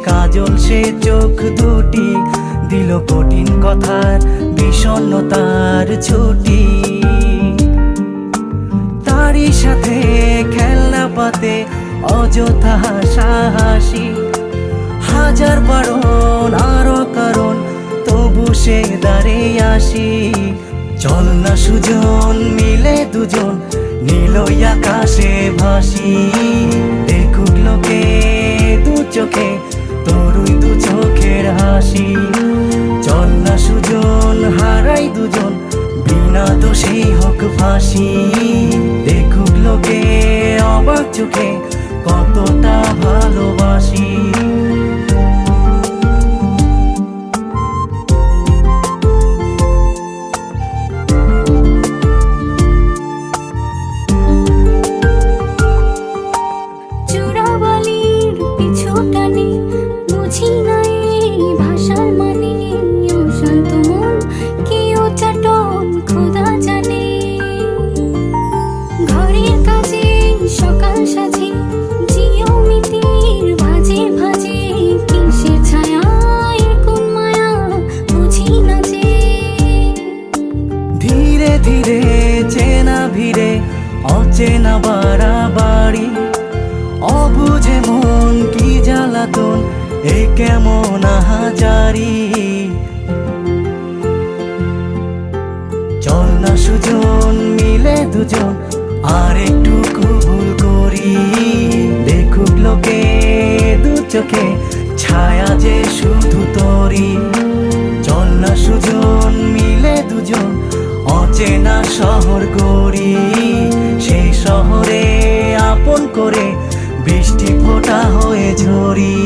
কাজল সে চোখ দুটি দিল কঠিন কথার বিষণ্ণতার ছুটি। তারই সাথে খেলনা পাতে অযথা হাসাহাসি, হাজার বারণ আরো কারণ তবু সে দাঁড়িয়ে আসি। চল না সুজন মিলে দুজন নীলই আকাশে ভাসি, দেখুক লোকে দু চোখে তোরই দু চোখের হাসি। চল না সুজন হারাই দুজন বিনা দোষেই হোক ফাঁসি, দেখুক লোকে অবাক চোখে কতটা ভালোবাসি। ধীরে চেনা ভিড়ে অচেনা বাড়াবাড়ি, অবুঝে মন কি জ্বালাতন এ কেমন আহাজারি। চল না সুজন মিলে দুজন আর একটু ভুল করি, দেখুক লোকে দু চোখে ছায়া যে শুধু তোরি। চল না সুজন মিলে দুজন অচেনা শহর গড়ি, সেই শহরে আপন করে বৃষ্টি ফোঁটা হয়ে ঝরি।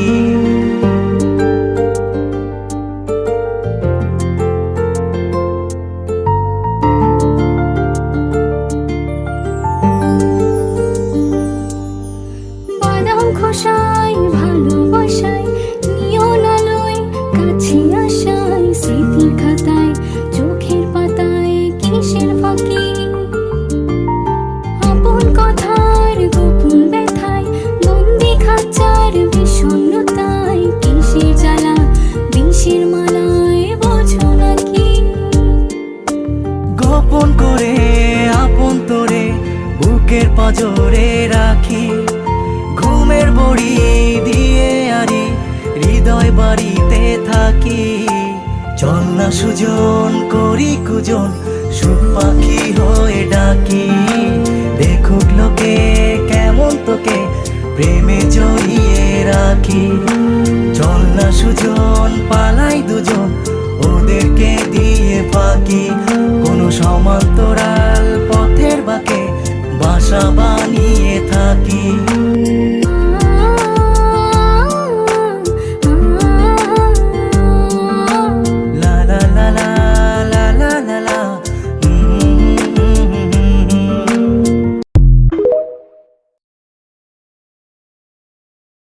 বাদাম খোসায় ভালোবাসায় নিয়ন আলোয় কাছে আসায় স্মৃতির খাতায় চোখের পাতায় কিসের ফাঁকি। আপন কথার গোপন ব্যথায় বন্দি খাঁচার বিষণ্ণতায় কিসের জ্বালা বিষের মালায় বোঝো নাকি। গোপন করে আপন তোরে বুকের পাঁজরে রাখি, ঘুমের বড়ি দিয়ে আরি হৃদয় বাড়িতে থাকি। চল না সুজন করি কুজন সুখ পাখি হয়ে ডাকি, দেখুক লোকে কেমন তোকে প্রেমে জড়িয়ে রাখি। চল না সুজন পালাই দুজন ওদেরকে দিয়ে ফাঁকি, কোনো সমান্তরাল পথের বাঁকে বাসা বানিয়ে থাকি।